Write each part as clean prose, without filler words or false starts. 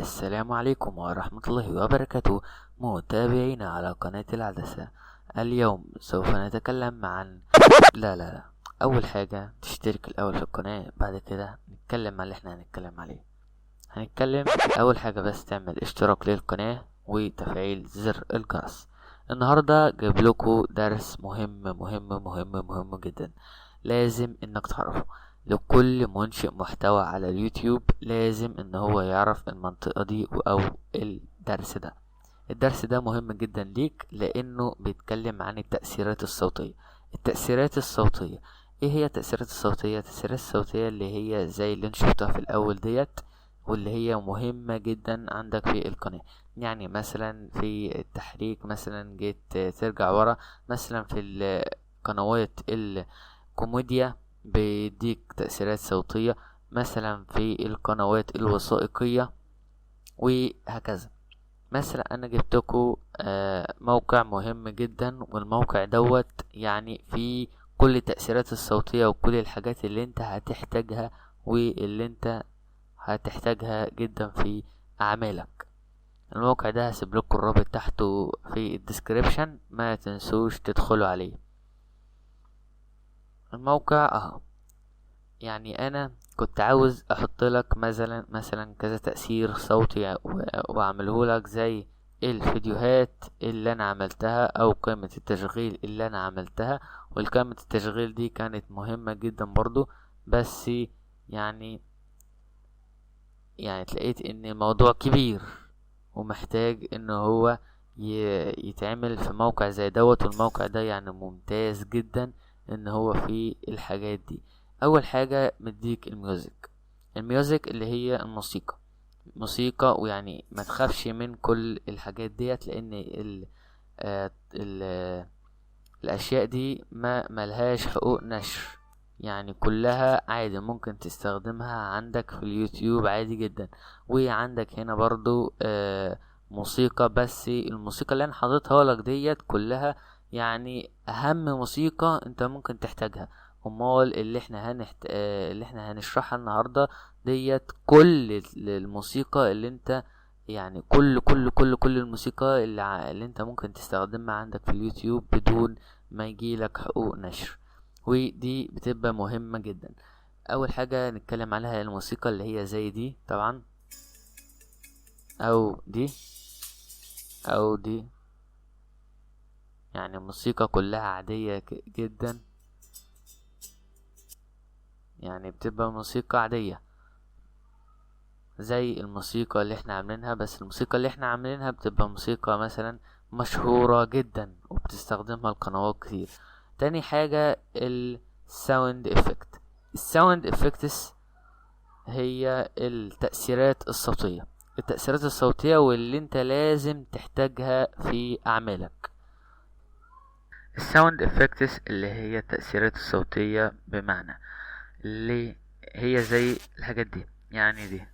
السلام عليكم ورحمة الله وبركاته، متابعينا على قناة العدسة. اليوم سوف نتكلم عن لا أول حاجة تشترك الأول في القناة، بعد كده نتكلم عن اللي احنا هنتكلم عليه. هنتكلم أول حاجة بس تعمل اشتراك للقناة وتفعيل زر الجرس. النهاردة جايب لكم درس مهم جدا، لازم انك تعرفه. لكل منشئ محتوى على اليوتيوب لازم ان هو يعرف المنطقة دي او الدرس ده مهم جدا ليك، لانه بيتكلم عن التأثيرات الصوتية. ايه هي التأثيرات الصوتية؟ التأثيرات الصوتية اللي هي زي اللي انت شفتها في الاول ديت، واللي هي مهمة جدا عندك في القناة. يعني مثلا في التحريك، مثلا جيت ترجع ورا، مثلا في القنوات الكوميديا بيديك تأثيرات صوتية، مثلا في القنوات الوثائقية وهكذا. مثلا انا جبتكم موقع مهم جدا، والموقع دوت يعني فيه كل التأثيرات الصوتية وكل الحاجات اللي انت هتحتاجها واللي انت هتحتاجها جدا في اعمالك. الموقع ده هسيب لكم الرابط تحته في الديسكريبشن، ما تنسوش تدخلوا عليه. الموقع اهو. يعني انا كنت عاوز احط لك مثلا كذا تأثير صوتي واعمله لك زي الفيديوهات اللي انا عملتها او قائمة التشغيل اللي انا عملتها. والقائمة التشغيل دي كانت مهمة جدا برضو، بس يعني تلاقيت ان الموضوع كبير ومحتاج ان هو يتعمل في موقع زي دوت. والموقع ده يعني ممتاز جدا ان هو فيه الحاجات دي. اول حاجة مديك الميوزك اللي هي موسيقى، ويعني ما تخافش من كل الحاجات ديت، لان ال الاشياء دي ما ملهاش حقوق نشر، يعني كلها عادي ممكن تستخدمها عندك في اليوتيوب عادي جدا. وعندك هنا برضو موسيقى، بس الموسيقى اللي انا حاططها لك ديت كلها يعني اهم موسيقى انت ممكن تحتاجها. امال اللي احنا هنشرحها النهارده ديت كل الموسيقى اللي انت يعني كل الموسيقى اللي انت ممكن تستخدمها عندك في اليوتيوب بدون ما يجيلك حقوق نشر، ودي بتبقى مهمة جدا. اول حاجة نتكلم عليها الموسيقى اللي هي زي دي طبعا، او دي يعني موسيقى كلها عادية جدا، يعني بتبقى موسيقى عادية زي الموسيقى اللي احنا عاملينها. بس الموسيقى اللي احنا عاملينها بتبقى موسيقى مثلا مشهورة جدا وبتستخدمها القنوات كتير. تاني حاجة الساوند افكتس هي التأثيرات الصوتية واللي انت لازم تحتاجها في اعمالك. الساوند افكتس اللي هي التأثيرات الصوتية، بمعنى اللي هي زي الحاجات دي، يعني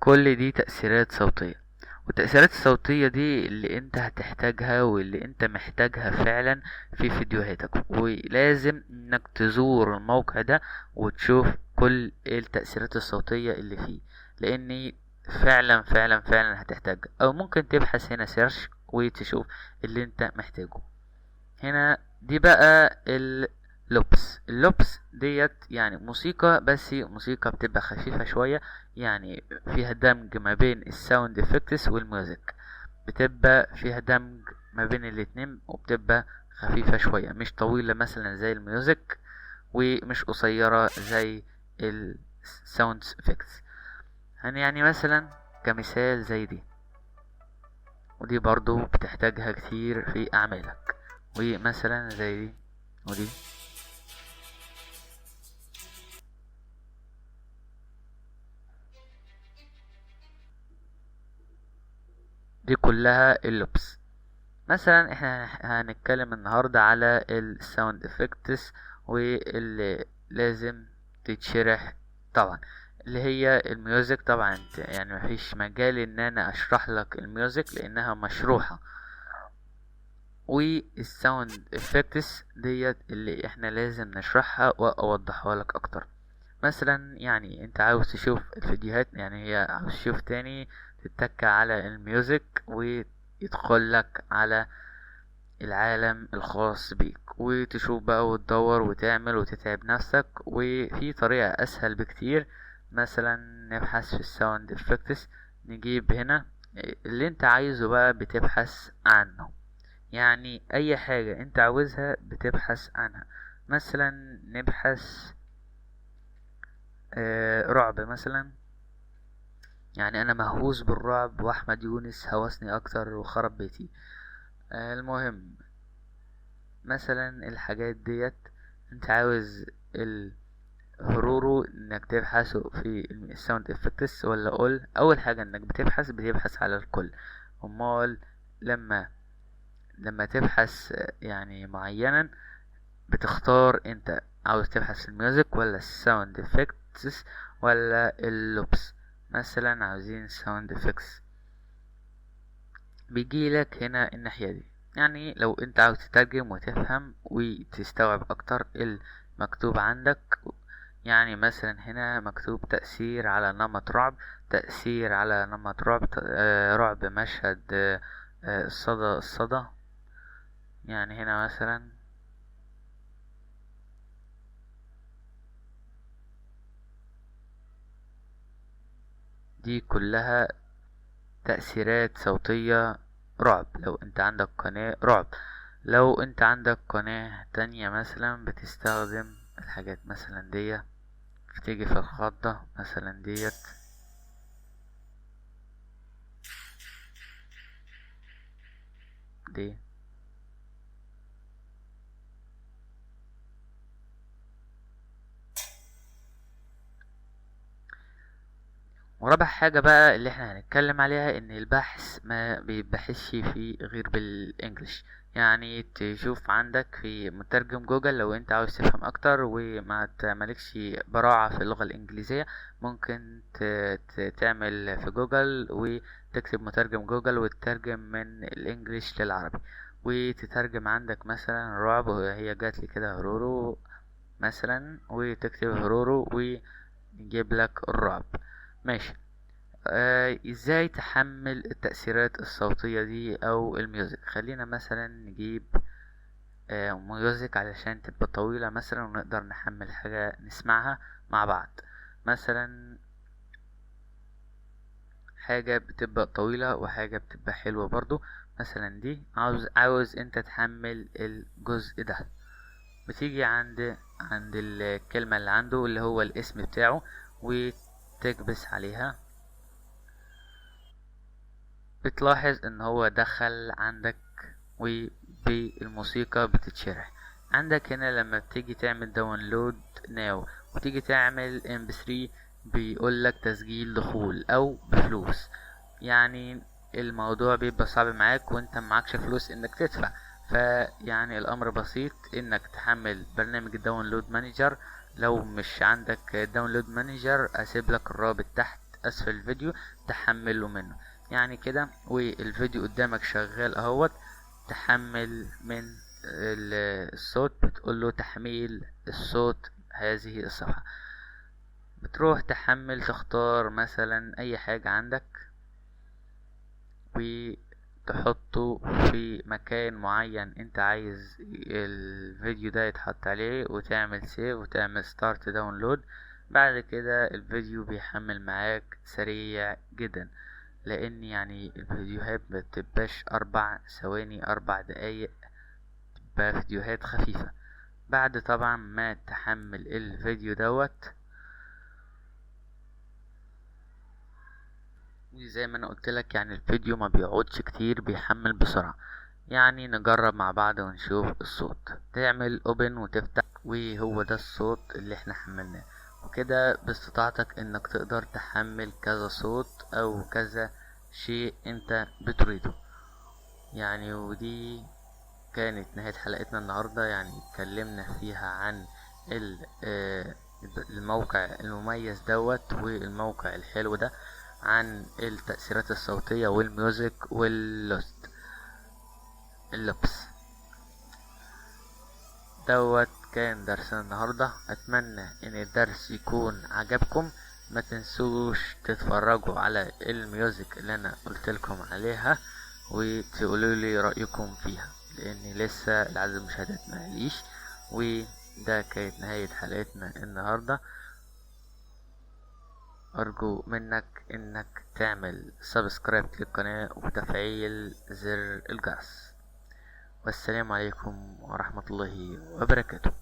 كل دي تأثيرات صوتية. والتأثيرات الصوتية دي اللي انت هتحتاجها واللي انت محتاجها فعلا في فيديوهاتك، ولازم انك تزور الموقع ده وتشوف كل التأثيرات الصوتية اللي فيه، لاني فعلا هتحتاجها. او ممكن تبحث هنا سيرش وتشوف اللي انت محتاجه. هنا دي بقى اللوبس ديت يعني موسيقى، بس موسيقى بتبقى خفيفة شوية، يعني فيها دمج ما بين الساوند افكتس والميوزك. بتبقى فيها دمج ما بين الاتنين، وبتبقى خفيفة شوية، مش طويلة مثلا زي الميوزك ومش قصيرة زي الساوند افكتس. يعني مثلا كمثال زي دي، ودي برضو بتحتاجها كتير في اعمالك. ومثلا زي دي ودي، دي كلها اللوبس. مثلا احنا هنتكلم النهاردة على الساوند افكتس واللي لازم تتشرح طبعا، اللي هي الميوزك. طبعا يعني مفيش مجال ان انا اشرح لك الميوزك لانها مشروحة، والساوند افكتس ديت اللي احنا لازم نشرحها واوضحها لك اكتر. مثلا يعني انت عاوز تشوف الفيديوهات، يعني هي عاوز تشوف تاني، تتك على الميوزك ويدخل لك على العالم الخاص بيك وتشوف بقى وتدور وتعمل وتتعب نفسك. وفي طريقة اسهل بكتير، مثلا نبحث في الساوند افكتس، نجيب هنا اللي انت عايزه بقى بتبحث عنه، يعني اي حاجة انت عاوزها بتبحث عنها. مثلا نبحث رعب مثلا، يعني انا مهووس بالرعب واحمد يونس هوسني اكتر وخرب بيتي. المهم مثلا الحاجات ديت انت عاوز الهرورو انك تبحثه في الساوند افكتس ولا اول حاجة انك بتبحث على الكل. امال لما تبحث يعني معينا بتختار انت عاوز تبحث في الميوزك ولا الساوند افكتس ولا اللوبس. مثلا عاوزين ساوند افكتس، بيجيلك هنا الناحية دي. يعني لو انت عاوز تترجم وتفهم وتستوعب اكتر المكتوب عندك، يعني مثلا هنا مكتوب تأثير على نمط رعب، تأثير على نمط رعب، رعب مشهد، الصدى. يعني هنا مثلا دي كلها تأثيرات صوتية رعب. لو انت عندك قناة رعب، لو انت عندك قناة تانية مثلا بتستخدم الحاجات مثلا دي، بتيجي في الخضة مثلا دي. ورابع حاجة بقى اللي احنا هنتكلم عليها ان البحث ما بيبحثش فيه غير بالانجلش. يعني تشوف عندك في مترجم جوجل لو انت عاوز تفهم اكتر وما تعملكش براعة في اللغة الانجليزية، ممكن تعمل في جوجل وتكتب مترجم جوجل وتترجم من الانجليش للعربي وتترجم عندك مثلا رعب، وهي جات لي كده هرورو مثلا، وتكتب هرورو ويجيب لك الرعب. ماشي. ازاي تحمل التأثيرات الصوتية دي او الميوزك؟ خلينا مثلا نجيب ميوزك علشان تبقى طويلة مثلا ونقدر نحمل حاجة نسمعها مع بعض. مثلا حاجة بتبقى طويلة وحاجة بتبقى حلوة برضو. مثلا دي عاوز انت تحمل الجزء ده، بتيجي عند الكلمة اللي عنده اللي هو الاسم بتاعه وتكبس عليها، بتلاحظ ان هو دخل عندك وبالموسيقى بتتشرح عندك. هنا لما بتيجي تعمل داونلود ناو وتيجي تعمل MP3 بيقولك تسجيل دخول او بفلوس. يعني الموضوع بيبقى صعب معاك وانت معكش فلوس انك تدفع، فيعني الامر بسيط انك تحمل برنامج الداونلود مانجر. لو مش عندك داونلود مانجر اسيب لك الرابط تحت اسفل الفيديو تحمله منه. يعني كده والفيديو قدامك شغال اهوت، تحمل من الصوت، بتقوله تحميل الصوت هذه الصفحة، بتروح تحمل، تختار مثلا اي حاجة عندك وتحطه في مكان معين انت عايز الفيديو ده يتحط عليه، وتعمل سيف وتعمل ستارت داونلود. بعد كده الفيديو بيحمل معاك سريع جدا، لان يعني الفيديوهات مبتبقاش 4 ثواني 4 دقايق، بتبقى فيديوهات خفيفة. بعد طبعا ما تحمل الفيديو دوت، وزي ما انا قلتلك يعني الفيديو ما بيقعدش كتير، بيحمل بسرعة. يعني نجرب مع بعض ونشوف الصوت. تعمل اوبن وتفتح، وهو ده الصوت اللي احنا حملناه. وكده باستطاعتك انك تقدر تحمل كذا صوت او كذا شيء انت بتريده. يعني ودي كانت نهاية حلقتنا النهاردة، يعني اتكلمنا فيها عن الموقع المميز دوت والموقع الحلو ده، عن التأثيرات الصوتية والميوزك واللوست اللبس. دوت كان درسنا النهاردة. اتمنى ان الدرس يكون عجبكم. ما تنسوش تتفرجوا على الميوزك اللي انا قلتلكم عليها وتقولوا لي رأيكم فيها، لان لسه العدد المشاهدات معليش. وده كانت نهاية حلقتنا النهاردة. ارجو منك انك تعمل سبسكرايب للقناة وتفعيل زر الجرس. والسلام عليكم ورحمة الله وبركاته.